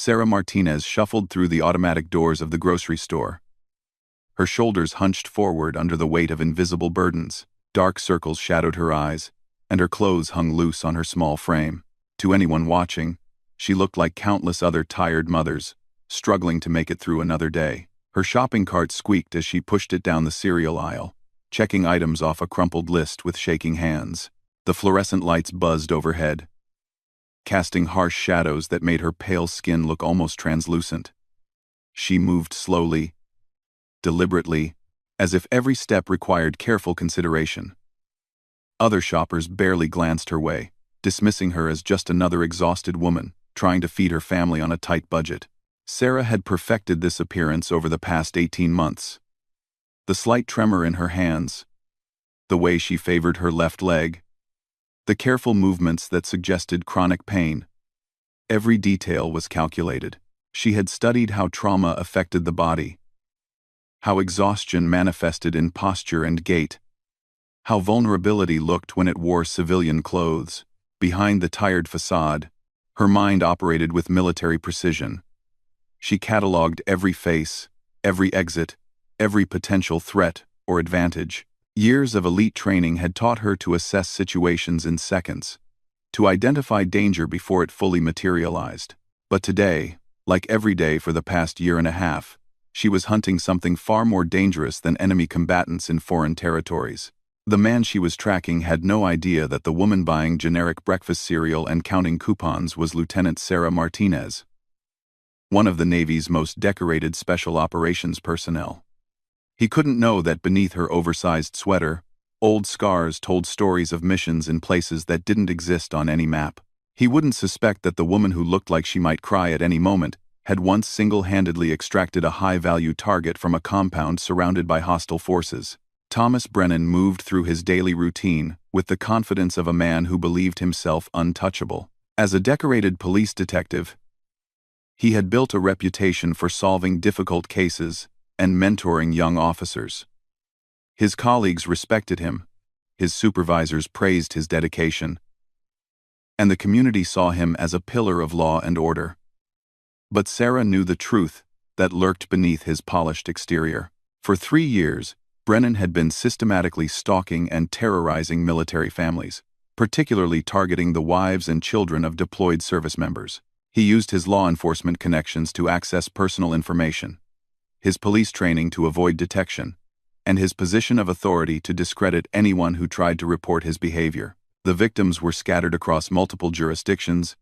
Sarah Martinez shuffled through the automatic doors of the grocery store. Her shoulders hunched forward under the weight of invisible burdens. Dark circles shadowed her eyes, and her clothes hung loose on her small frame. To anyone watching, she looked like countless other tired mothers, struggling to make it through another day. Her shopping cart squeaked as she pushed it down the cereal aisle, checking items off a crumpled list with shaking hands. The fluorescent lights buzzed overhead, casting harsh shadows that made her pale skin look almost translucent. She moved slowly, deliberately, as if every step required careful consideration. Other shoppers barely glanced her way, dismissing her as just another exhausted woman trying to feed her family on a tight budget. Sarah had perfected this appearance over the past 18 months. The slight tremor in her hands, the way she favored her left leg, the careful movements that suggested chronic pain. Every detail was calculated. She had studied how trauma affected the body, how exhaustion manifested in posture and gait, how vulnerability looked when it wore civilian clothes. Behind the tired facade, her mind operated with military precision. She cataloged every face, every exit, every potential threat or advantage. Years of elite training had taught her to assess situations in seconds, to identify danger before it fully materialized. But today, like every day for the past year and a half, she was hunting something far more dangerous than enemy combatants in foreign territories. The man she was tracking had no idea that the woman buying generic breakfast cereal and counting coupons was Lieutenant Sarah Martinez, one of the Navy's most decorated special operations personnel. He couldn't know that beneath her oversized sweater, old scars told stories of missions in places that didn't exist on any map. He wouldn't suspect that the woman who looked like she might cry at any moment had once single-handedly extracted a high-value target from a compound surrounded by hostile forces. Thomas Brennan moved through his daily routine with the confidence of a man who believed himself untouchable. As a decorated police detective, he had built a reputation for solving difficult cases and mentoring young officers. His colleagues respected him, his supervisors praised his dedication, and the community saw him as a pillar of law and order. But Sarah knew the truth that lurked beneath his polished exterior. For 3 years, Brennan had been systematically stalking and terrorizing military families, particularly targeting the wives and children of deployed service members. He used his law enforcement connections to access personal information, his police training to avoid detection, and his position of authority to discredit anyone who tried to report his behavior. The victims were scattered across multiple jurisdictions,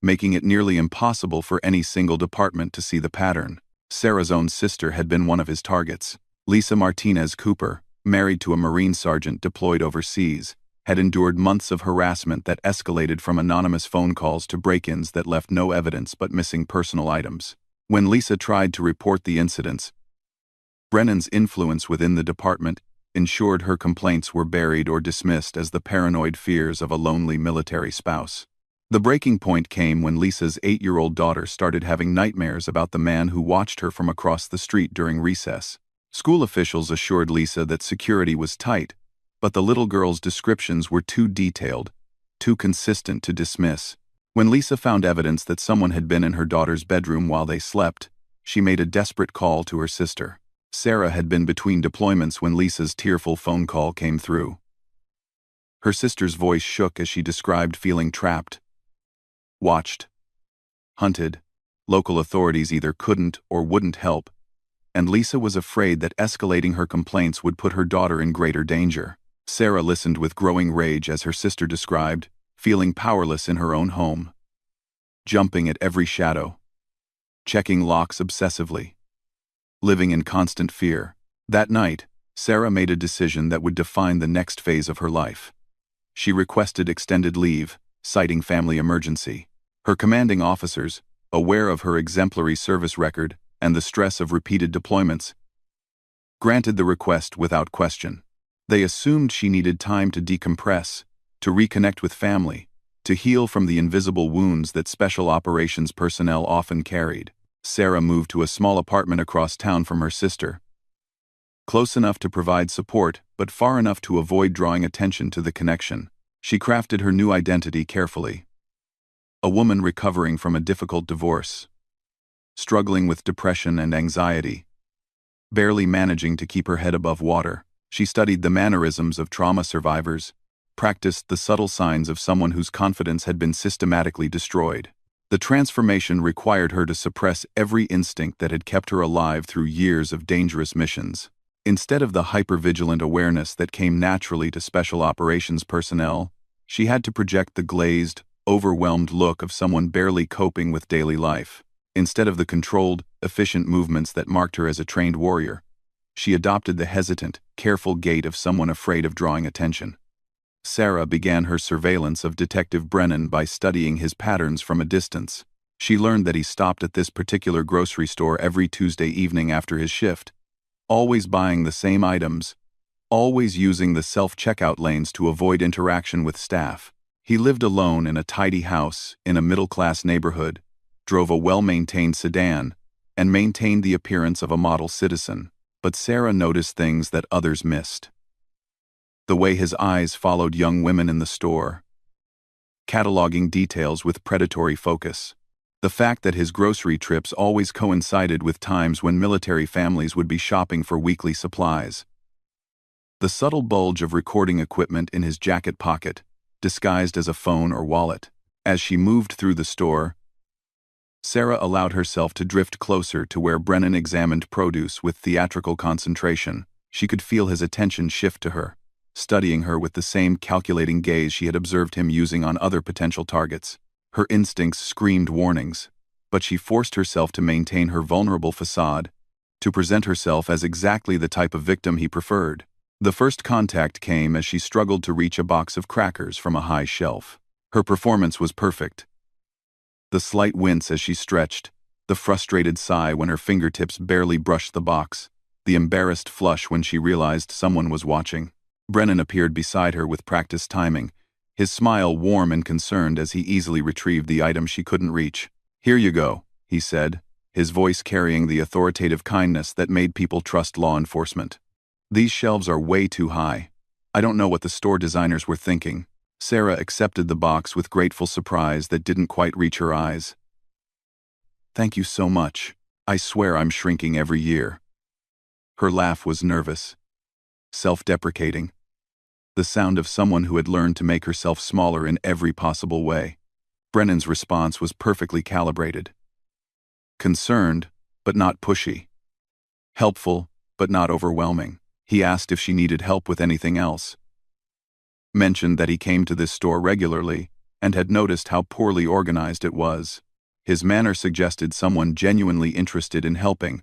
making it nearly impossible for any single department to see the pattern. Sarah's own sister had been one of his targets. Lisa Martinez Cooper, married to a Marine sergeant deployed overseas, had endured months of harassment that escalated from anonymous phone calls to break-ins that left no evidence but missing personal items. When Lisa tried to report the incidents, Brennan's influence within the department ensured her complaints were buried or dismissed as the paranoid fears of a lonely military spouse. The breaking point came when Lisa's 8-year-old daughter started having nightmares about the man who watched her from across the street during recess. School officials assured Lisa that security was tight, but the little girl's descriptions were too detailed, too consistent to dismiss. When Lisa found evidence that someone had been in her daughter's bedroom while they slept, she made a desperate call to her sister. Sarah had been between deployments when Lisa's tearful phone call came through. Her sister's voice shook as she described feeling trapped, watched, hunted. Local authorities either couldn't or wouldn't help, and Lisa was afraid that escalating her complaints would put her daughter in greater danger. Sarah listened with growing rage as her sister described, feeling powerless in her own home, jumping at every shadow, checking locks obsessively, living in constant fear. That night, Sarah made a decision that would define the next phase of her life. She requested extended leave, citing family emergency. Her commanding officers, aware of her exemplary service record and the stress of repeated deployments, granted the request without question. They assumed she needed time to decompress, to reconnect with family, to heal from the invisible wounds that special operations personnel often carried. Sarah moved to a small apartment across town from her sister, close enough to provide support, but far enough to avoid drawing attention to the connection. She crafted her new identity carefully. A woman recovering from a difficult divorce, struggling with depression and anxiety. Barely managing to keep her head above water, she studied the mannerisms of trauma survivors, practiced the subtle signs of someone whose confidence had been systematically destroyed. The transformation required her to suppress every instinct that had kept her alive through years of dangerous missions. Instead of the hypervigilant awareness that came naturally to special operations personnel, she had to project the glazed, overwhelmed look of someone barely coping with daily life. Instead of the controlled, efficient movements that marked her as a trained warrior, she adopted the hesitant, careful gait of someone afraid of drawing attention. Sarah began her surveillance of Detective Brennan by studying his patterns from a distance. She learned that he stopped at this particular grocery store every Tuesday evening after his shift, always buying the same items, always using the self-checkout lanes to avoid interaction with staff. He lived alone in a tidy house in a middle-class neighborhood, drove a well-maintained sedan, and maintained the appearance of a model citizen. But Sarah noticed things that others missed. The way his eyes followed young women in the store, cataloging details with predatory focus. The fact that his grocery trips always coincided with times when military families would be shopping for weekly supplies. The subtle bulge of recording equipment in his jacket pocket, disguised as a phone or wallet. As she moved through the store, Sarah allowed herself to drift closer to where Brennan examined produce with theatrical concentration. She could feel his attention shift to her, studying her with the same calculating gaze she had observed him using on other potential targets. Her instincts screamed warnings, but she forced herself to maintain her vulnerable facade, to present herself as exactly the type of victim he preferred. The first contact came as she struggled to reach a box of crackers from a high shelf. Her performance was perfect. The slight wince as she stretched, the frustrated sigh when her fingertips barely brushed the box, the embarrassed flush when she realized someone was watching. Brennan appeared beside her with practiced timing, his smile warm and concerned as he easily retrieved the item she couldn't reach. "Here you go," he said, his voice carrying the authoritative kindness that made people trust law enforcement. "These shelves are way too high. I don't know what the store designers were thinking." Sarah accepted the box with grateful surprise that didn't quite reach her eyes. "Thank you so much. I swear I'm shrinking every year." Her laugh was nervous, self-deprecating, the sound of someone who had learned to make herself smaller in every possible way. Brennan's response was perfectly calibrated. Concerned, but not pushy. Helpful, but not overwhelming. He asked if she needed help with anything else. Mentioned that he came to this store regularly and had noticed how poorly organized it was. His manner suggested someone genuinely interested in helping,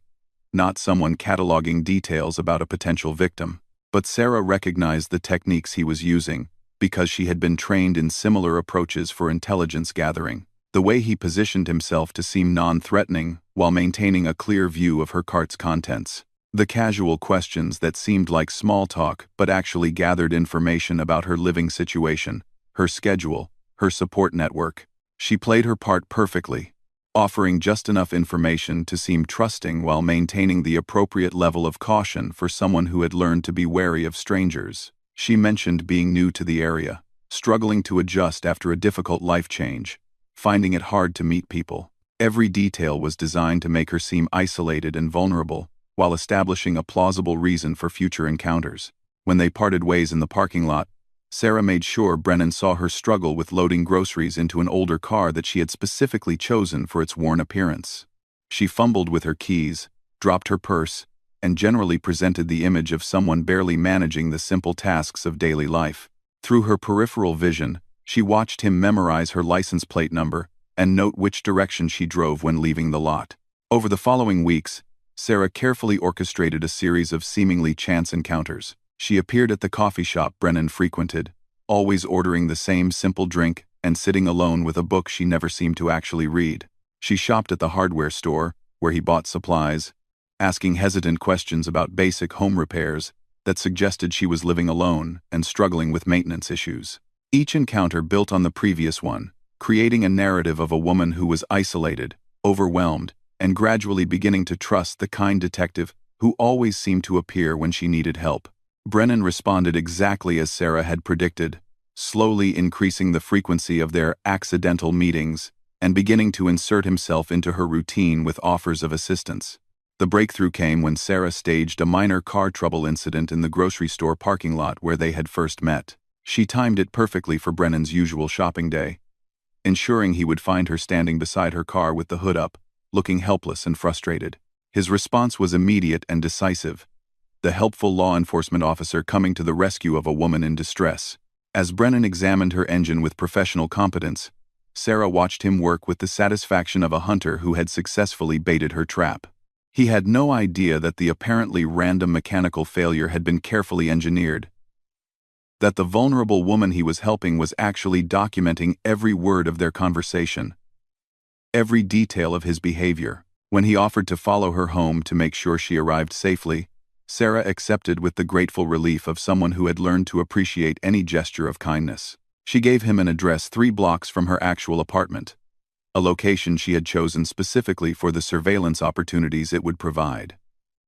not someone cataloging details about a potential victim. But Sarah recognized the techniques he was using because she had been trained in similar approaches for intelligence gathering. The way he positioned himself to seem non-threatening while maintaining a clear view of her cart's contents. The casual questions that seemed like small talk but actually gathered information about her living situation, her schedule, her support network. She played her part perfectly, offering just enough information to seem trusting while maintaining the appropriate level of caution for someone who had learned to be wary of strangers. She mentioned being new to the area, struggling to adjust after a difficult life change, finding it hard to meet people. Every detail was designed to make her seem isolated and vulnerable, while establishing a plausible reason for future encounters. When they parted ways in the parking lot, Sarah made sure Brennan saw her struggle with loading groceries into an older car that she had specifically chosen for its worn appearance. She fumbled with her keys, dropped her purse, and generally presented the image of someone barely managing the simple tasks of daily life. Through her peripheral vision, she watched him memorize her license plate number and note which direction she drove when leaving the lot. Over the following weeks, Sarah carefully orchestrated a series of seemingly chance encounters. She appeared at the coffee shop Brennan frequented, always ordering the same simple drink and sitting alone with a book she never seemed to actually read. She shopped at the hardware store, where he bought supplies, asking hesitant questions about basic home repairs that suggested she was living alone and struggling with maintenance issues. Each encounter built on the previous one, creating a narrative of a woman who was isolated, overwhelmed, and gradually beginning to trust the kind detective who always seemed to appear when she needed help. Brennan responded exactly as Sarah had predicted, slowly increasing the frequency of their accidental meetings and beginning to insert himself into her routine with offers of assistance. The breakthrough came when Sarah staged a minor car trouble incident in the grocery store parking lot where they had first met. She timed it perfectly for Brennan's usual shopping day, ensuring he would find her standing beside her car with the hood up, looking helpless and frustrated. His response was immediate and decisive, the helpful law enforcement officer coming to the rescue of a woman in distress. As Brennan examined her engine with professional competence, Sarah watched him work with the satisfaction of a hunter who had successfully baited her trap. He had no idea that the apparently random mechanical failure had been carefully engineered, that the vulnerable woman he was helping was actually documenting every word of their conversation, every detail of his behavior. When he offered to follow her home to make sure she arrived safely, Sarah accepted with the grateful relief of someone who had learned to appreciate any gesture of kindness. She gave him an address 3 blocks from her actual apartment, a location she had chosen specifically for the surveillance opportunities it would provide.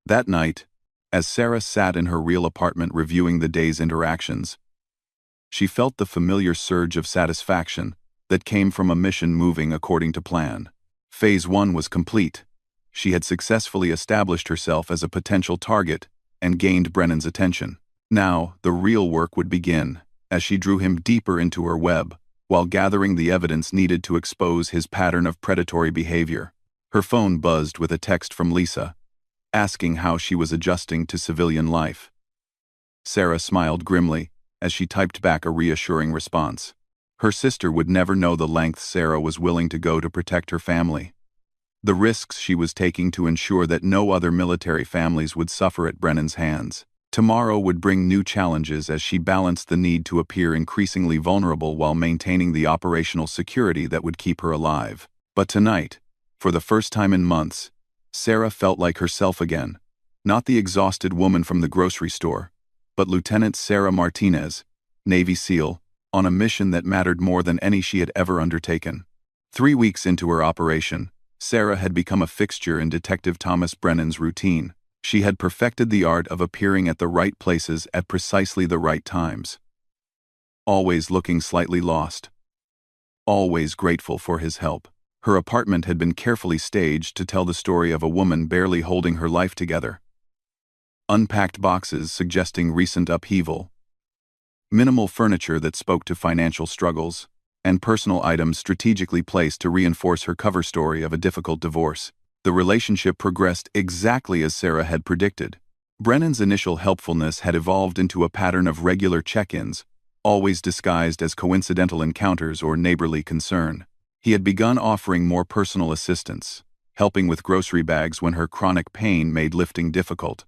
That night, as Sarah sat in her real apartment reviewing the day's interactions, she felt the familiar surge of satisfaction that came from a mission moving according to plan. Phase 1 was complete. She had successfully established herself as a potential target and gained Brennan's attention. Now, the real work would begin, as she drew him deeper into her web, while gathering the evidence needed to expose his pattern of predatory behavior. Her phone buzzed with a text from Lisa, asking how she was adjusting to civilian life. Sarah smiled grimly as she typed back a reassuring response. Her sister would never know the lengths Sarah was willing to go to protect her family, the risks she was taking to ensure that no other military families would suffer at Brennan's hands. Tomorrow would bring new challenges as she balanced the need to appear increasingly vulnerable while maintaining the operational security that would keep her alive. But tonight, for the first time in months, Sarah felt like herself again, not the exhausted woman from the grocery store, but Lieutenant Sarah Martinez, Navy SEAL, on a mission that mattered more than any she had ever undertaken. 3 weeks into her operation, Sarah had become a fixture in Detective Thomas Brennan's routine. She had perfected the art of appearing at the right places at precisely the right times. Always looking slightly lost. Always grateful for his help. Her apartment had been carefully staged to tell the story of a woman barely holding her life together. Unpacked boxes suggesting recent upheaval, minimal furniture that spoke to financial struggles, and personal items strategically placed to reinforce her cover story of a difficult divorce. The relationship progressed exactly as Sarah had predicted. Brennan's initial helpfulness had evolved into a pattern of regular check-ins, always disguised as coincidental encounters or neighborly concern. He had begun offering more personal assistance, helping with grocery bags when her chronic pain made lifting difficult,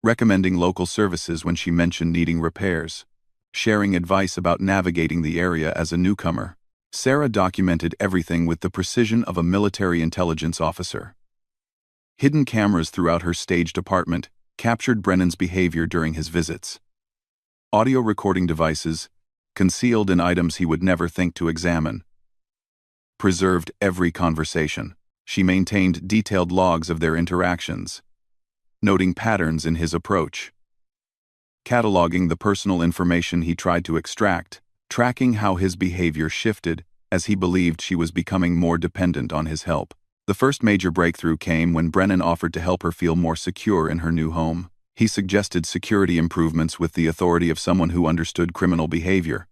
recommending local services when she mentioned needing repairs, sharing advice about navigating the area as a newcomer. Sarah documented everything with the precision of a military intelligence officer. Hidden cameras throughout her staged apartment captured Brennan's behavior during his visits. Audio recording devices, concealed in items he would never think to examine, preserved every conversation. She maintained detailed logs of their interactions, noting patterns in his approach, cataloging the personal information he tried to extract, tracking how his behavior shifted as he believed she was becoming more dependent on his help. The first major breakthrough came when Brennan offered to help her feel more secure in her new home. He suggested security improvements with the authority of someone who understood criminal behavior,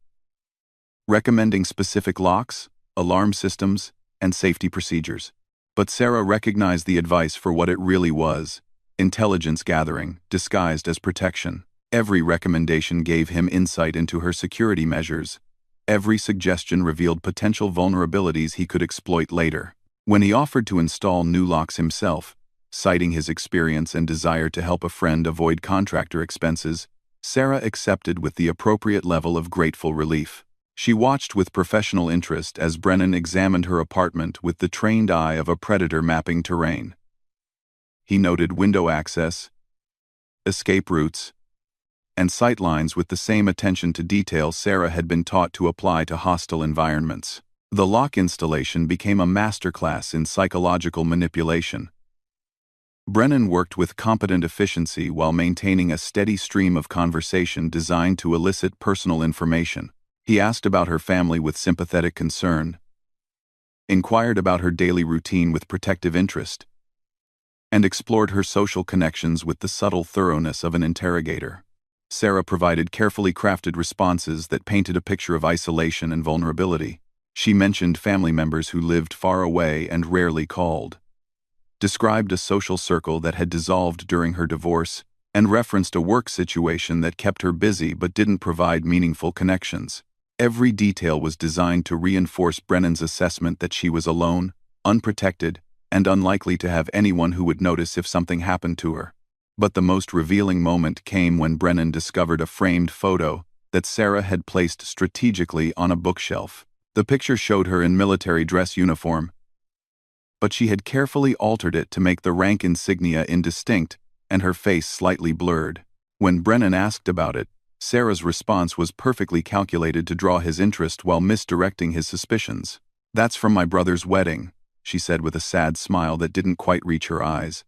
recommending specific locks, alarm systems, and safety procedures. But Sarah recognized the advice for what it really was: intelligence gathering, disguised as protection. Every recommendation gave him insight into her security measures. Every suggestion revealed potential vulnerabilities he could exploit later. When he offered to install new locks himself, citing his experience and desire to help a friend avoid contractor expenses, Sarah accepted with the appropriate level of grateful relief. She watched with professional interest as Brennan examined her apartment with the trained eye of a predator mapping terrain. He noted window access, escape routes, and sightlines with the same attention to detail Sarah had been taught to apply to hostile environments. The lock installation became a masterclass in psychological manipulation. Brennan worked with competent efficiency while maintaining a steady stream of conversation designed to elicit personal information. He asked about her family with sympathetic concern, inquired about her daily routine with protective interest, and explored her social connections with the subtle thoroughness of an interrogator. Sarah provided carefully crafted responses that painted a picture of isolation and vulnerability. She mentioned family members who lived far away and rarely called, described a social circle that had dissolved during her divorce, and referenced a work situation that kept her busy but didn't provide meaningful connections. Every detail was designed to reinforce Brennan's assessment that she was alone, unprotected, and unlikely to have anyone who would notice if something happened to her. But the most revealing moment came when Brennan discovered a framed photo that Sarah had placed strategically on a bookshelf. The picture showed her in military dress uniform, but she had carefully altered it to make the rank insignia indistinct and her face slightly blurred. When Brennan asked about it, Sarah's response was perfectly calculated to draw his interest while misdirecting his suspicions. "That's from my brother's wedding," she said with a sad smile that didn't quite reach her eyes.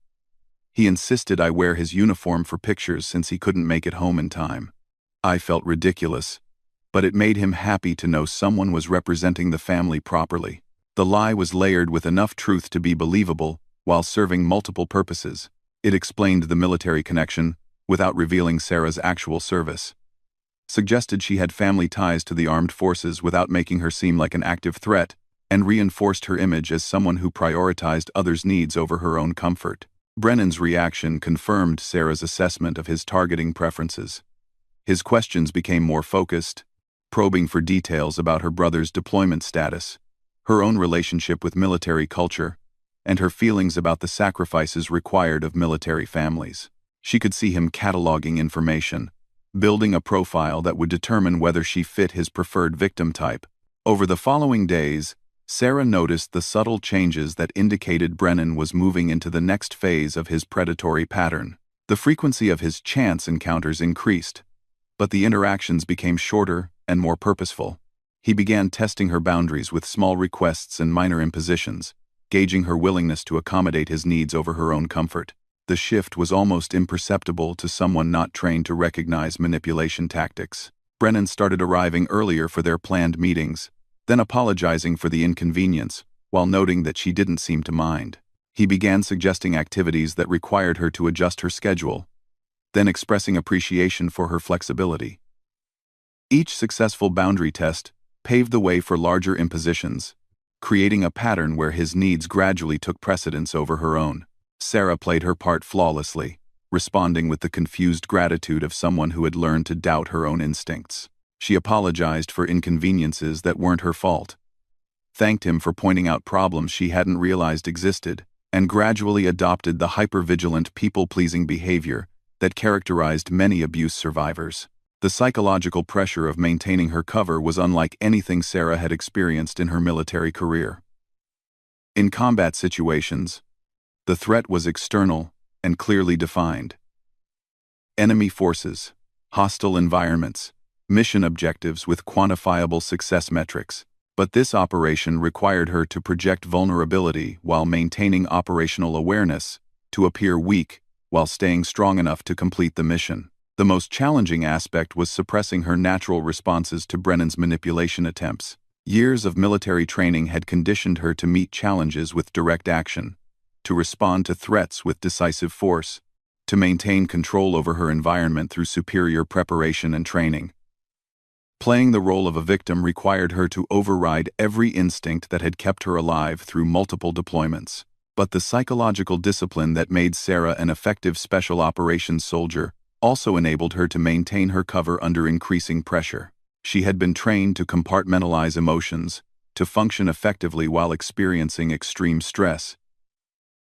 "He insisted I wear his uniform for pictures since he couldn't make it home in time." I felt ridiculous, but it made him happy to know someone was representing the family properly. The lie was layered with enough truth to be believable while serving multiple purposes. It explained the military connection without revealing Sarah's actual service, suggested she had family ties to the armed forces without making her seem like an active threat, and reinforced her image as someone who prioritized others' needs over her own comfort. Brennan's reaction confirmed Sarah's assessment of his targeting preferences. His questions became more focused, probing for details about her brother's deployment status, her own relationship with military culture, and her feelings about the sacrifices required of military families. She could see him cataloging information, building a profile that would determine whether she fit his preferred victim type. Over the following days, Sarah noticed the subtle changes that indicated Brennan was moving into the next phase of his predatory pattern. The frequency of his chance encounters increased, but the interactions became shorter and more purposeful. He began testing her boundaries with small requests and minor impositions, gauging her willingness to accommodate his needs over her own comfort. The shift was almost imperceptible to someone not trained to recognize manipulation tactics. Brennan started arriving earlier for their planned meetings, then apologizing for the inconvenience, while noting that she didn't seem to mind. He began suggesting activities that required her to adjust her schedule, then expressing appreciation for her flexibility. Each successful boundary test paved the way for larger impositions, creating a pattern where his needs gradually took precedence over her own. Sarah played her part flawlessly, responding with the confused gratitude of someone who had learned to doubt her own instincts. She apologized for inconveniences that weren't her fault, thanked him for pointing out problems she hadn't realized existed, and gradually adopted the hypervigilant people-pleasing behavior that characterized many abuse survivors. The psychological pressure of maintaining her cover was unlike anything Sarah had experienced in her military career. In combat situations, the threat was external and clearly defined. Enemy forces, hostile environments, mission objectives with quantifiable success metrics. But this operation required her to project vulnerability while maintaining operational awareness, to appear weak while staying strong enough to complete the mission. The most challenging aspect was suppressing her natural responses to Brennan's manipulation attempts. Years of military training had conditioned her to meet challenges with direct action, to respond to threats with decisive force, to maintain control over her environment through superior preparation and training. Playing the role of a victim required her to override every instinct that had kept her alive through multiple deployments. But the psychological discipline that made Sarah an effective special operations soldier also enabled her to maintain her cover under increasing pressure. She had been trained to compartmentalize emotions, to function effectively while experiencing extreme stress,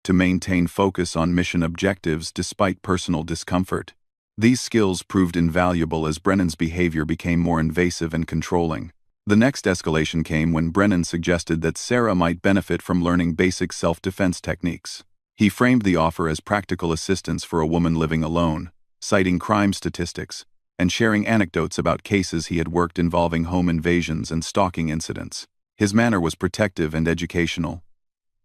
to maintain focus on mission objectives despite personal discomfort. These skills proved invaluable as Brennan's behavior became more invasive and controlling. The next escalation came when Brennan suggested that Sarah might benefit from learning basic self-defense techniques. He framed the offer as practical assistance for a woman living alone, citing crime statistics, and sharing anecdotes about cases he had worked involving home invasions and stalking incidents. His manner was protective and educational,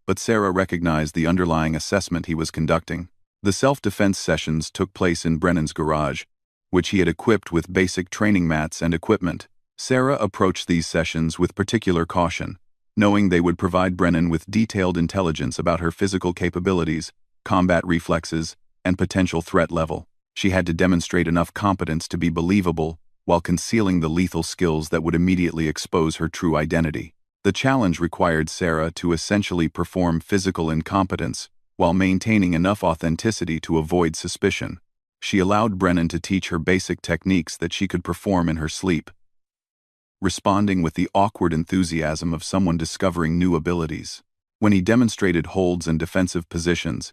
but Sarah recognized the underlying assessment he was conducting. The self-defense sessions took place in Brennan's garage, which he had equipped with basic training mats and equipment. Sarah approached these sessions with particular caution, knowing they would provide Brennan with detailed intelligence about her physical capabilities, combat reflexes, and potential threat level. She had to demonstrate enough competence to be believable while concealing the lethal skills that would immediately expose her true identity. The challenge required Sarah to essentially perform physical incompetence while maintaining enough authenticity to avoid suspicion. She allowed Brennan to teach her basic techniques that she could perform in her sleep, responding with the awkward enthusiasm of someone discovering new abilities. When he demonstrated holds and defensive positions,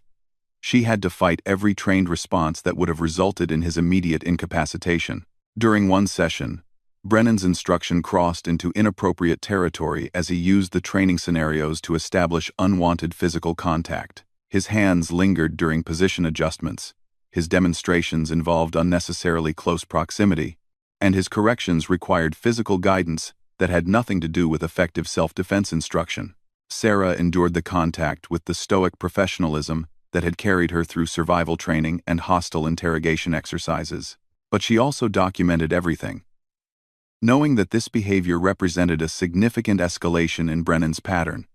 she had to fight every trained response that would have resulted in his immediate incapacitation. During one session, Brennan's instruction crossed into inappropriate territory as he used the training scenarios to establish unwanted physical contact. His hands lingered during position adjustments, his demonstrations involved unnecessarily close proximity, and his corrections required physical guidance that had nothing to do with effective self-defense instruction. Sarah endured the contact with the stoic professionalism that had carried her through survival training and hostile interrogation exercises. But she also documented everything, knowing that this behavior represented a significant escalation in Brennan's pattern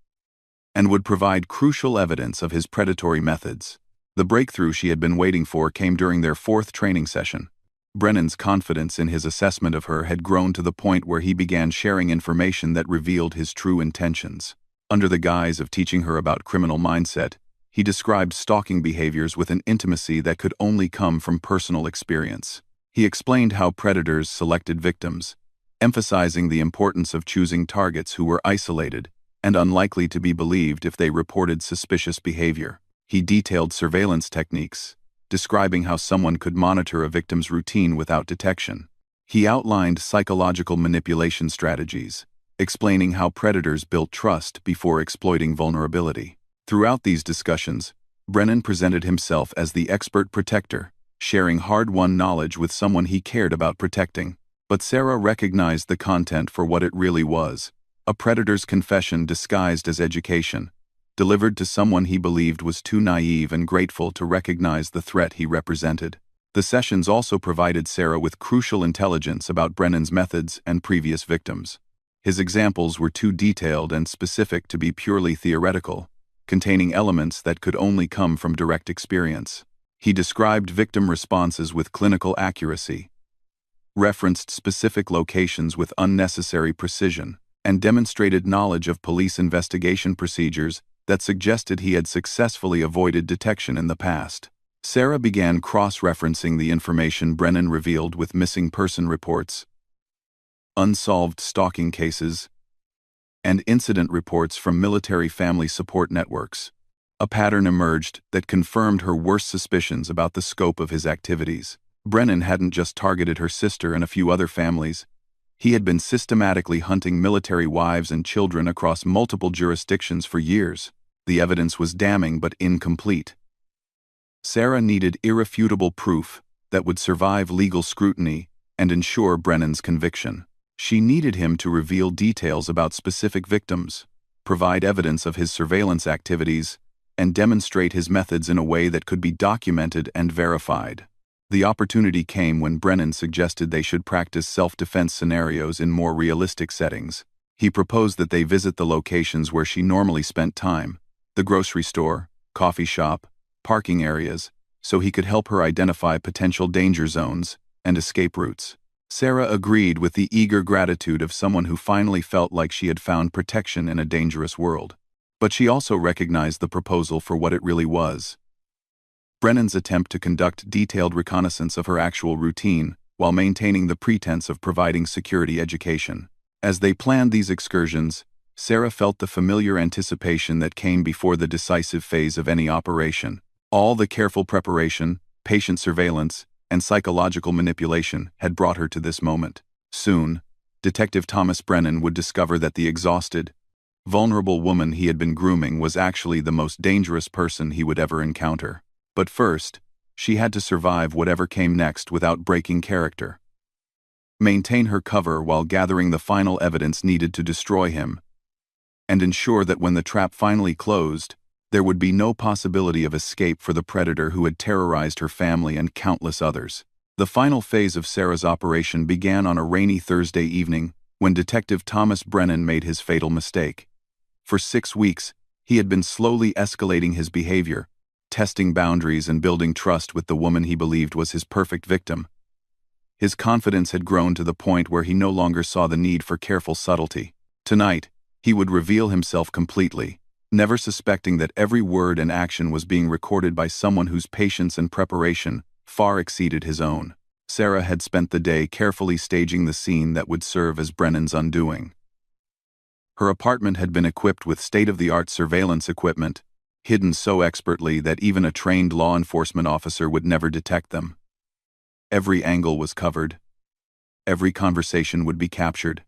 and would provide crucial evidence of his predatory methods. The breakthrough she had been waiting for came during their fourth training session. Brennan's confidence in his assessment of her had grown to the point where he began sharing information that revealed his true intentions. Under the guise of teaching her about criminal mindset, he described stalking behaviors with an intimacy that could only come from personal experience. He explained how predators selected victims, emphasizing the importance of choosing targets who were isolated and unlikely to be believed if they reported suspicious behavior. He detailed surveillance techniques, describing how someone could monitor a victim's routine without detection. He outlined psychological manipulation strategies, explaining how predators built trust before exploiting vulnerability. Throughout these discussions, Brennan presented himself as the expert protector, sharing hard-won knowledge with someone he cared about protecting. But Sarah recognized the content for what it really was: a predator's confession disguised as education, delivered to someone he believed was too naive and grateful to recognize the threat he represented. The sessions also provided Sarah with crucial intelligence about Brennan's methods and previous victims. His examples were too detailed and specific to be purely theoretical, containing elements that could only come from direct experience. He described victim responses with clinical accuracy, referenced specific locations with unnecessary precision, and demonstrated knowledge of police investigation procedures that suggested he had successfully avoided detection in the past. Sarah began cross-referencing the information Brennan revealed with missing person reports, unsolved stalking cases, and incident reports from military family support networks. A pattern emerged that confirmed her worst suspicions about the scope of his activities. Brennan hadn't just targeted her sister and a few other families. He had been systematically hunting military wives and children across multiple jurisdictions for years. The evidence was damning but incomplete. Sarah needed irrefutable proof that would survive legal scrutiny and ensure Brennan's conviction. She needed him to reveal details about specific victims, provide evidence of his surveillance activities, and demonstrate his methods in a way that could be documented and verified. The opportunity came when Brennan suggested they should practice self-defense scenarios in more realistic settings. He proposed that they visit the locations where she normally spent time, the grocery store, coffee shop, parking areas, so he could help her identify potential danger zones and escape routes. Sarah agreed with the eager gratitude of someone who finally felt like she had found protection in a dangerous world. But she also recognized the proposal for what it really was: Brennan's attempt to conduct detailed reconnaissance of her actual routine while maintaining the pretense of providing security education. As they planned these excursions, Sarah felt the familiar anticipation that came before the decisive phase of any operation. All the careful preparation, patient surveillance, and psychological manipulation had brought her to this moment. Soon, Detective Thomas Brennan would discover that the exhausted, vulnerable woman he had been grooming was actually the most dangerous person he would ever encounter. But first, she had to survive whatever came next without breaking character. Maintain her cover while gathering the final evidence needed to destroy him, and ensure that when the trap finally closed, there would be no possibility of escape for the predator who had terrorized her family and countless others. The final phase of Sarah's operation began on a rainy Thursday evening when Detective Thomas Brennan made his fatal mistake. For 6 weeks, he had been slowly escalating his behavior, testing boundaries and building trust with the woman he believed was his perfect victim. His confidence had grown to the point where he no longer saw the need for careful subtlety. Tonight, he would reveal himself completely, never suspecting that every word and action was being recorded by someone whose patience and preparation far exceeded his own. Sarah had spent the day carefully staging the scene that would serve as Brennan's undoing. Her apartment had been equipped with state-of-the-art surveillance equipment, hidden so expertly that even a trained law enforcement officer would never detect them. Every angle was covered, every conversation would be captured,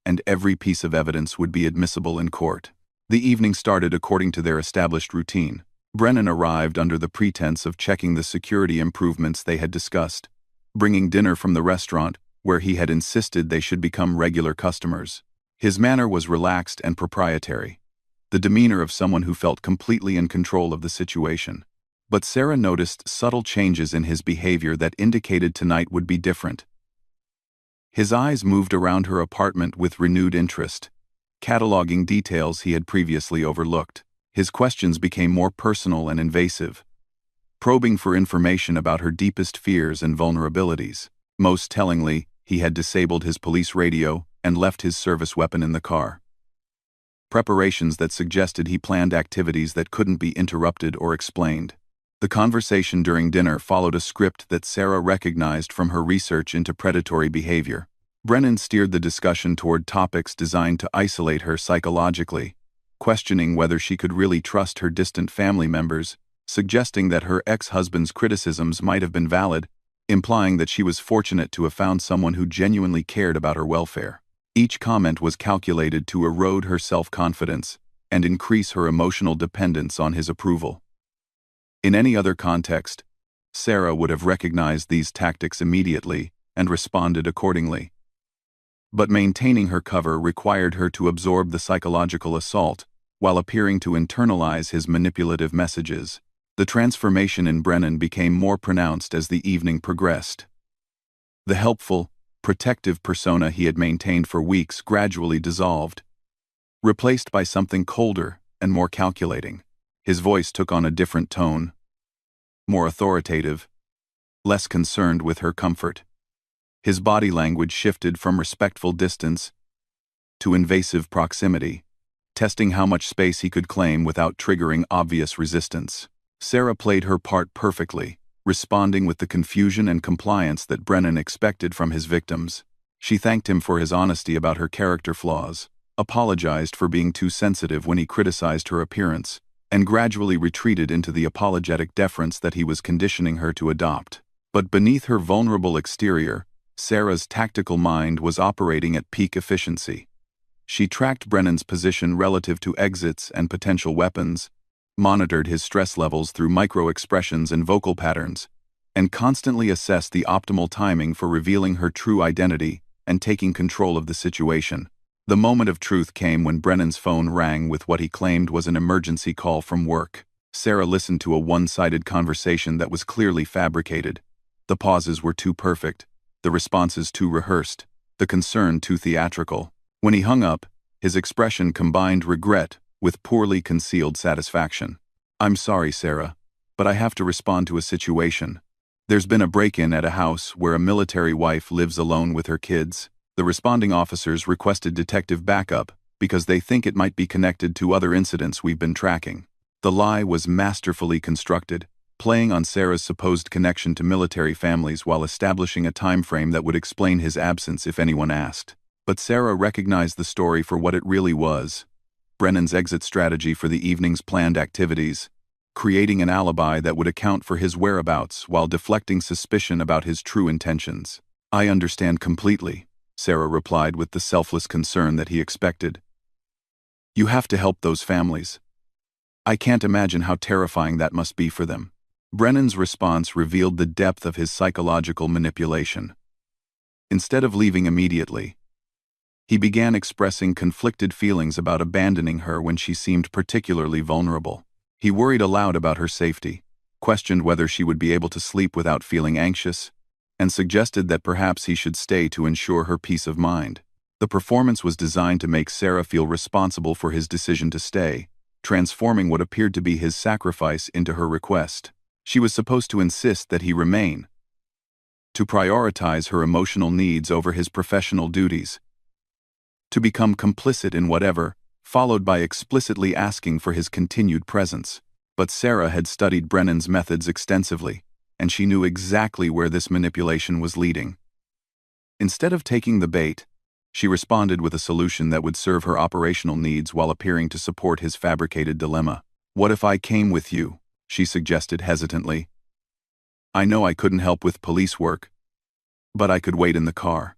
and every piece of evidence would be admissible in court. The evening started according to their established routine. Brennan arrived under the pretense of checking the security improvements they had discussed, bringing dinner from the restaurant, where he had insisted they should become regular customers. His manner was relaxed and proprietary, the demeanor of someone who felt completely in control of the situation. But Sarah noticed subtle changes in his behavior that indicated tonight would be different. His eyes moved around her apartment with renewed interest, cataloging details he had previously overlooked. His questions became more personal and invasive, probing for information about her deepest fears and vulnerabilities. Most tellingly, he had disabled his police radio and left his service weapon in the car. Preparations that suggested he planned activities that couldn't be interrupted or explained. The conversation during dinner followed a script that Sarah recognized from her research into predatory behavior. Brennan steered the discussion toward topics designed to isolate her psychologically, questioning whether she could really trust her distant family members, suggesting that her ex-husband's criticisms might have been valid, implying that she was fortunate to have found someone who genuinely cared about her welfare. Each comment was calculated to erode her self-confidence and increase her emotional dependence on his approval. In any other context, Sarah would have recognized these tactics immediately and responded accordingly. But maintaining her cover required her to absorb the psychological assault while appearing to internalize his manipulative messages. The transformation in Brennan became more pronounced as the evening progressed. The helpful, protective persona he had maintained for weeks gradually dissolved, replaced by something colder and more calculating. His voice took on a different tone, more authoritative, less concerned with her comfort. His body language shifted from respectful distance to invasive proximity, testing how much space he could claim without triggering obvious resistance. Sarah played her part perfectly, responding with the confusion and compliance that Brennan expected from his victims. She thanked him for his honesty about her character flaws, apologized for being too sensitive when he criticized her appearance, and gradually retreated into the apologetic deference that he was conditioning her to adopt. But beneath her vulnerable exterior, Sarah's tactical mind was operating at peak efficiency. She tracked Brennan's position relative to exits and potential weapons, monitored his stress levels through micro-expressions and vocal patterns, and constantly assessed the optimal timing for revealing her true identity and taking control of the situation. The moment of truth came when Brennan's phone rang with what he claimed was an emergency call from work. Sarah listened to a one-sided conversation that was clearly fabricated. The pauses were too perfect, the responses too rehearsed, the concern too theatrical. When he hung up, his expression combined regret with poorly concealed satisfaction. "I'm sorry, Sarah, but I have to respond to a situation. There's been a break-in at a house where a military wife lives alone with her kids. The responding officers requested detective backup because they think it might be connected to other incidents we've been tracking." The lie was masterfully constructed, playing on Sarah's supposed connection to military families while establishing a time frame that would explain his absence if anyone asked. But Sarah recognized the story for what it really was: Brennan's exit strategy for the evening's planned activities, creating an alibi that would account for his whereabouts while deflecting suspicion about his true intentions. "I understand completely," Sarah replied with the selfless concern that he expected. "You have to help those families. I can't imagine how terrifying that must be for them." Brennan's response revealed the depth of his psychological manipulation. Instead of leaving immediately, he began expressing conflicted feelings about abandoning her when she seemed particularly vulnerable. He worried aloud about her safety, questioned whether she would be able to sleep without feeling anxious, and suggested that perhaps he should stay to ensure her peace of mind. The performance was designed to make Sarah feel responsible for his decision to stay, transforming what appeared to be his sacrifice into her request. She was supposed to insist that he remain, to prioritize her emotional needs over his professional duties, to become complicit in whatever, followed by explicitly asking for his continued presence. But Sarah had studied Brennan's methods extensively, and she knew exactly where this manipulation was leading. Instead of taking the bait, she responded with a solution that would serve her operational needs while appearing to support his fabricated dilemma. "What if I came with you?" she suggested hesitantly. "I know I couldn't help with police work, but I could wait in the car.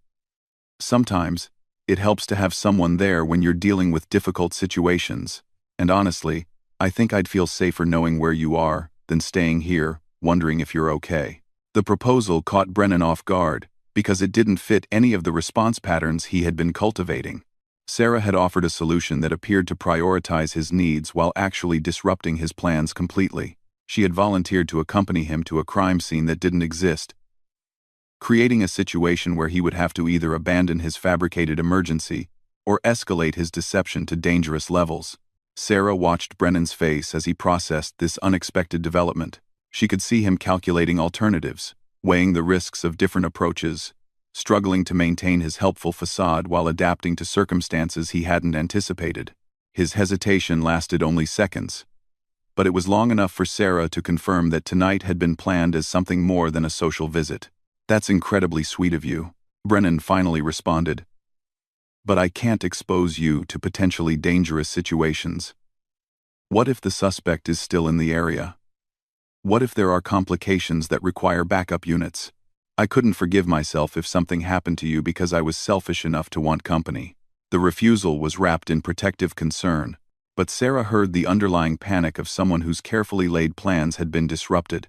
Sometimes, it helps to have someone there when you're dealing with difficult situations, and honestly, I think I'd feel safer knowing where you are than staying here, wondering if you're okay." The proposal caught Brennan off guard, because it didn't fit any of the response patterns he had been cultivating. Sarah had offered a solution that appeared to prioritize his needs while actually disrupting his plans completely. She had volunteered to accompany him to a crime scene that didn't exist, creating a situation where he would have to either abandon his fabricated emergency or escalate his deception to dangerous levels. Sarah watched Brennan's face as he processed this unexpected development. She could see him calculating alternatives, weighing the risks of different approaches, struggling to maintain his helpful facade while adapting to circumstances he hadn't anticipated. His hesitation lasted only seconds, but it was long enough for Sarah to confirm that tonight had been planned as something more than a social visit. "That's incredibly sweet of you," Brennan finally responded. "But I can't expose you to potentially dangerous situations. What if the suspect is still in the area? What if there are complications that require backup units? I couldn't forgive myself if something happened to you because I was selfish enough to want company." The refusal was wrapped in protective concern, but Sarah heard the underlying panic of someone whose carefully laid plans had been disrupted.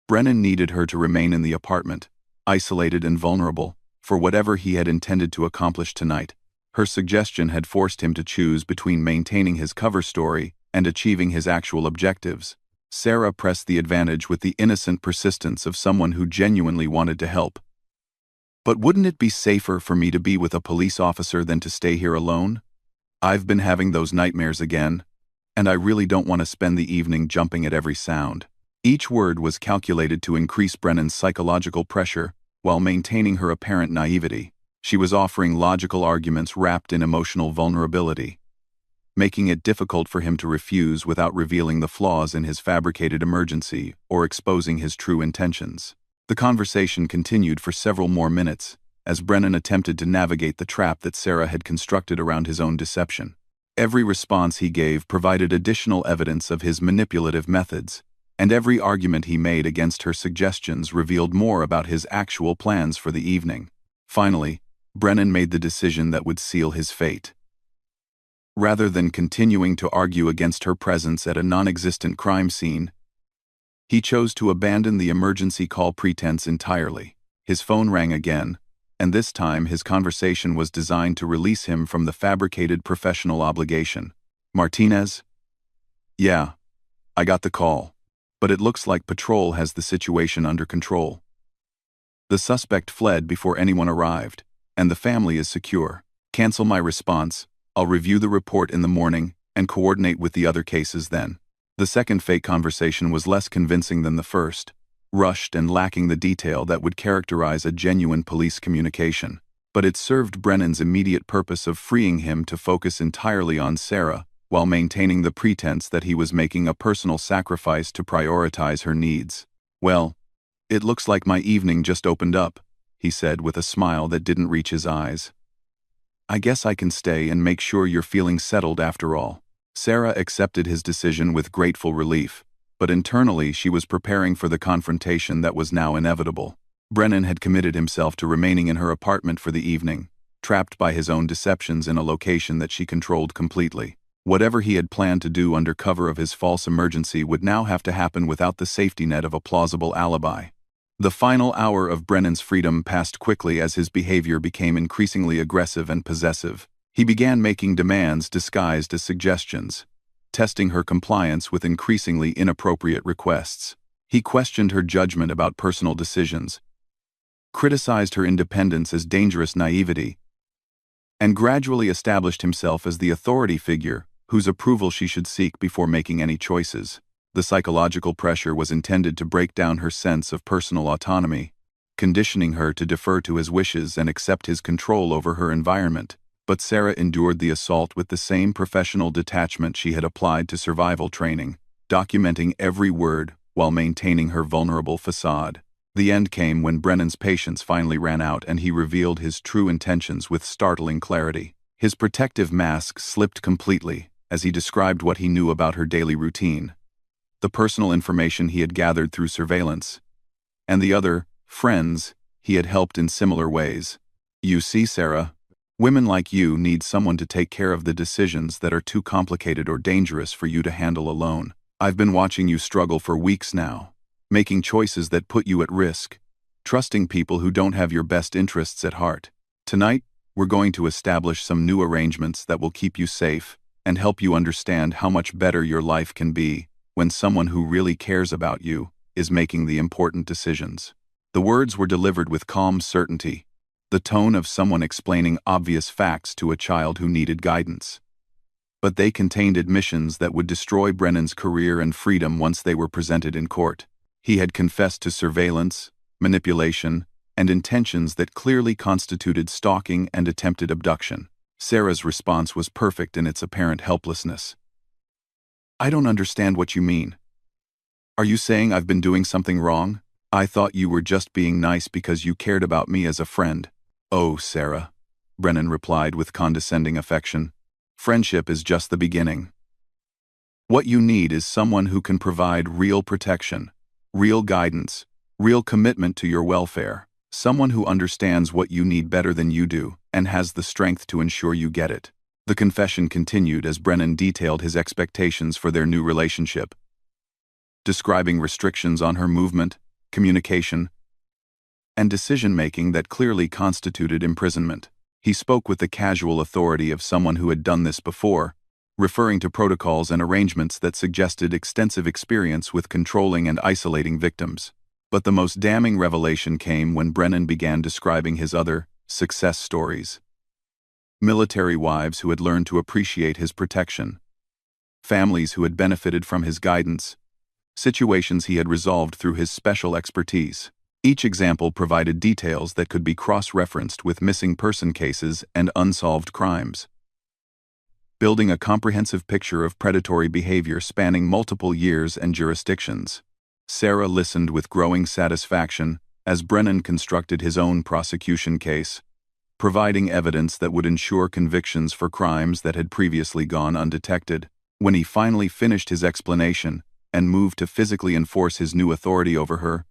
Brennan needed her to remain in the apartment, isolated and vulnerable, for whatever he had intended to accomplish tonight. Her suggestion had forced him to choose between maintaining his cover story and achieving his actual objectives. Sarah pressed the advantage with the innocent persistence of someone who genuinely wanted to help. "But wouldn't it be safer for me to be with a police officer than to stay here alone? I've been having those nightmares again, and I really don't want to spend the evening jumping at every sound." Each word was calculated to increase Brennan's psychological pressure while maintaining her apparent naivety. She was offering logical arguments wrapped in emotional vulnerability, making it difficult for him to refuse without revealing the flaws in his fabricated emergency or exposing his true intentions. The conversation continued for several more minutes, as Brennan attempted to navigate the trap that Sarah had constructed around his own deception. Every response he gave provided additional evidence of his manipulative methods, and every argument he made against her suggestions revealed more about his actual plans for the evening. Finally, Brennan made the decision that would seal his fate. Rather than continuing to argue against her presence at a non-existent crime scene, he chose to abandon the emergency call pretense entirely. His phone rang again, and this time his conversation was designed to release him from the fabricated professional obligation. "Martinez? Yeah, I got the call, but it looks like patrol has the situation under control. The suspect fled before anyone arrived, and the family is secure. Cancel my response. I'll review the report in the morning and coordinate with the other cases then." The second fake conversation was less convincing than the first, rushed and lacking the detail that would characterize a genuine police communication. But it served Brennan's immediate purpose of freeing him to focus entirely on Sarah, while maintaining the pretense that he was making a personal sacrifice to prioritize her needs. "Well, it looks like my evening just opened up," he said with a smile that didn't reach his eyes. "I guess I can stay and make sure you're feeling settled after all." Sarah accepted his decision with grateful relief, but internally she was preparing for the confrontation that was now inevitable. Brennan had committed himself to remaining in her apartment for the evening, trapped by his own deceptions in a location that she controlled completely. Whatever he had planned to do under cover of his false emergency would now have to happen without the safety net of a plausible alibi. The final hour of Brennan's freedom passed quickly as his behavior became increasingly aggressive and possessive. He began making demands disguised as suggestions, testing her compliance with increasingly inappropriate requests. He questioned her judgment about personal decisions, criticized her independence as dangerous naivety, and gradually established himself as the authority figure whose approval she should seek before making any choices. The psychological pressure was intended to break down her sense of personal autonomy, conditioning her to defer to his wishes and accept his control over her environment. But Sarah endured the assault with the same professional detachment she had applied to survival training, documenting every word while maintaining her vulnerable facade. The end came when Brennan's patience finally ran out and he revealed his true intentions with startling clarity. His protective mask slipped completely as he described what he knew about her daily routine, the personal information he had gathered through surveillance, and the other friends he had helped in similar ways. You see, Sarah, women like you need someone to take care of the decisions that are too complicated or dangerous for you to handle alone. I've been watching you struggle for weeks now, making choices that put you at risk, trusting people who don't have your best interests at heart. Tonight, we're going to establish some new arrangements that will keep you safe and help you understand how much better your life can be when someone who really cares about you is making the important decisions. The words were delivered with calm certainty, the tone of someone explaining obvious facts to a child who needed guidance. But they contained admissions that would destroy Brennan's career and freedom once they were presented in court. He had confessed to surveillance, manipulation, and intentions that clearly constituted stalking and attempted abduction. Sarah's response was perfect in its apparent helplessness. I don't understand what you mean. Are you saying I've been doing something wrong? I thought you were just being nice because you cared about me as a friend. Oh, Sarah, Brennan replied with condescending affection. Friendship is just the beginning. What you need is someone who can provide real protection, real guidance, real commitment to your welfare, someone who understands what you need better than you do and has the strength to ensure you get it. The confession continued as Brennan detailed his expectations for their new relationship, describing restrictions on her movement, communication, and decision-making that clearly constituted imprisonment. He spoke with the casual authority of someone who had done this before, referring to protocols and arrangements that suggested extensive experience with controlling and isolating victims. But the most damning revelation came when Brennan began describing his other success stories. Military wives who had learned to appreciate his protection, families who had benefited from his guidance, situations he had resolved through his special expertise. Each example provided details that could be cross-referenced with missing person cases and unsolved crimes, building a comprehensive picture of predatory behavior spanning multiple years and jurisdictions. Sarah listened with growing satisfaction as Brennan constructed his own prosecution case, providing evidence that would ensure convictions for crimes that had previously gone undetected. When he finally finished his explanation and moved to physically enforce his new authority over her,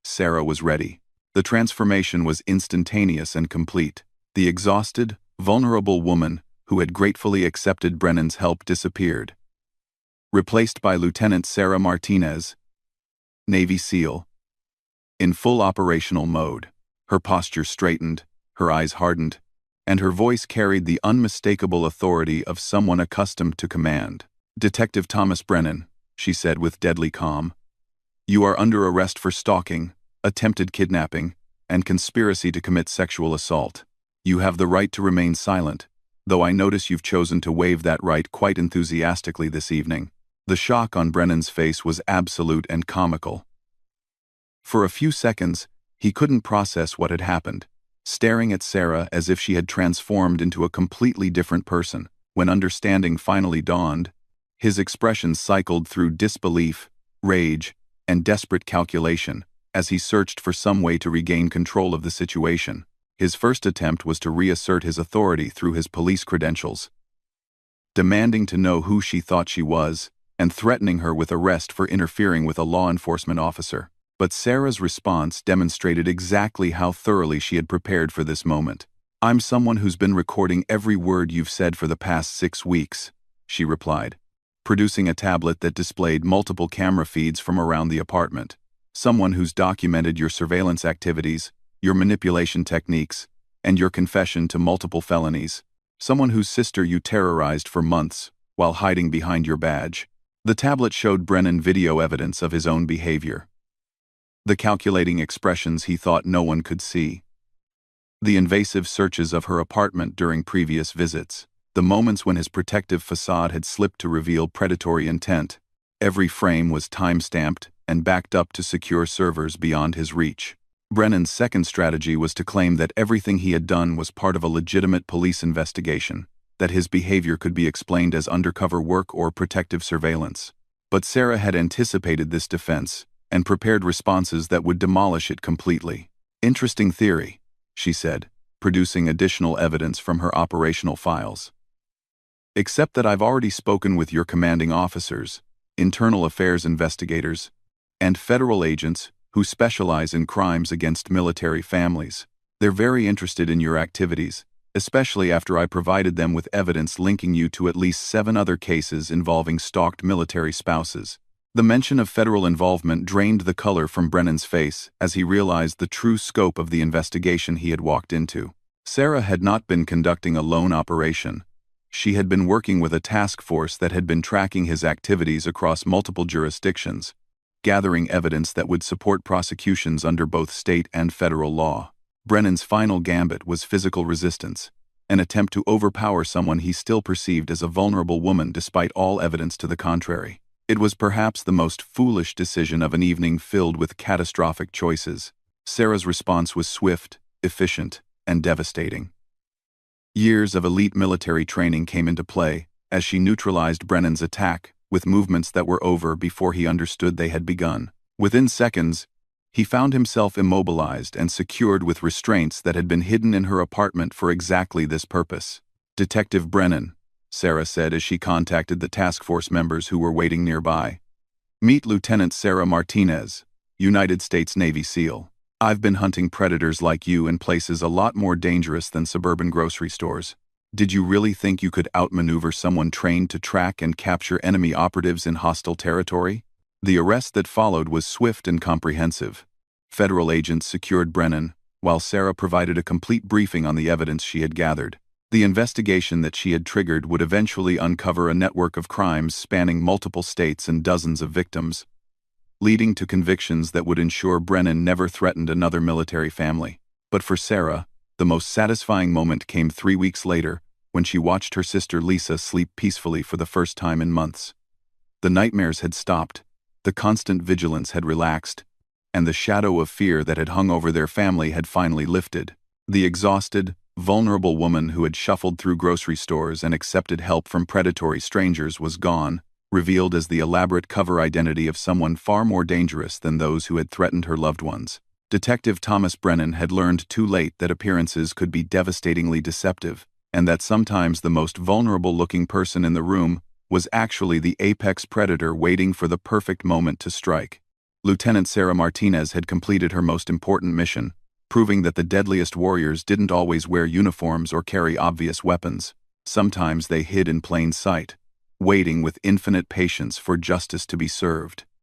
Sarah was ready. The transformation was instantaneous and complete. The exhausted, vulnerable woman who had gratefully accepted Brennan's help disappeared, replaced by Lieutenant Sarah Martinez, Navy SEAL, in full operational mode. Her posture straightened, her eyes hardened, and her voice carried the unmistakable authority of someone accustomed to command. Detective Thomas Brennan, she said with deadly calm, you are under arrest for stalking, attempted kidnapping, and conspiracy to commit sexual assault. You have the right to remain silent, though I notice you've chosen to waive that right quite enthusiastically this evening. The shock on Brennan's face was absolute and comical. For a few seconds, he couldn't process what had happened, staring at Sarah as if she had transformed into a completely different person. When understanding finally dawned, his expression cycled through disbelief, rage, and desperate calculation as he searched for some way to regain control of the situation. His first attempt was to reassert his authority through his police credentials, demanding to know who she thought she was and threatening her with arrest for interfering with a law enforcement officer. But Sarah's response demonstrated exactly how thoroughly she had prepared for this moment. I'm someone who's been recording every word you've said for the past 6 weeks, she replied, producing a tablet that displayed multiple camera feeds from around the apartment. Someone who's documented your surveillance activities, your manipulation techniques, and your confession to multiple felonies. Someone whose sister you terrorized for months while hiding behind your badge. The tablet showed Brennan video evidence of his own behavior, the calculating expressions he thought no one could see, The invasive searches of her apartment during previous visits, the moments when his protective facade had slipped to reveal predatory intent. Every frame was time-stamped and backed up to secure servers beyond his reach. Brennan's second strategy was to claim that everything he had done was part of a legitimate police investigation, that his behavior could be explained as undercover work or protective surveillance. But Sarah had anticipated this defense and prepared responses that would demolish it completely. "Interesting theory," she said, producing additional evidence from her operational files. "Except that I've already spoken with your commanding officers, internal affairs investigators, and federal agents who specialize in crimes against military families. They're very interested in your activities, especially after I provided them with evidence linking you to at least 7 other cases involving stalked military spouses." The mention of federal involvement drained the color from Brennan's face as he realized the true scope of the investigation he had walked into. Sarah had not been conducting a lone operation. She had been working with a task force that had been tracking his activities across multiple jurisdictions, gathering evidence that would support prosecutions under both state and federal law. Brennan's final gambit was physical resistance, an attempt to overpower someone he still perceived as a vulnerable woman despite all evidence to the contrary. It was perhaps the most foolish decision of an evening filled with catastrophic choices. Sarah's response was swift, efficient, and devastating. Years of elite military training came into play as she neutralized Brennan's attack with movements that were over before he understood they had begun. Within seconds, he found himself immobilized and secured with restraints that had been hidden in her apartment for exactly this purpose. "Detective Brennan," Sarah said as she contacted the task force members who were waiting nearby. "Meet Lieutenant Sarah Martinez, United States Navy SEAL. I've been hunting predators like you in places a lot more dangerous than suburban grocery stores. Did you really think you could outmaneuver someone trained to track and capture enemy operatives in hostile territory?" The arrest that followed was swift and comprehensive. Federal agents secured Brennan, while Sarah provided a complete briefing on the evidence she had gathered. The investigation that she had triggered would eventually uncover a network of crimes spanning multiple states and dozens of victims, leading to convictions that would ensure Brennan never threatened another military family. But for Sarah, the most satisfying moment came 3 weeks later, when she watched her sister Lisa sleep peacefully for the first time in months. The nightmares had stopped, the constant vigilance had relaxed, and the shadow of fear that had hung over their family had finally lifted. The exhausted, vulnerable woman who had shuffled through grocery stores and accepted help from predatory strangers was gone, revealed as the elaborate cover identity of someone far more dangerous than those who had threatened her loved ones. Detective Thomas Brennan had learned too late that appearances could be devastatingly deceptive, and that sometimes the most vulnerable-looking person in the room was actually the apex predator waiting for the perfect moment to strike. Lieutenant Sarah Martinez had completed her most important mission, proving that the deadliest warriors didn't always wear uniforms or carry obvious weapons. Sometimes they hid in plain sight, waiting with infinite patience for justice to be served.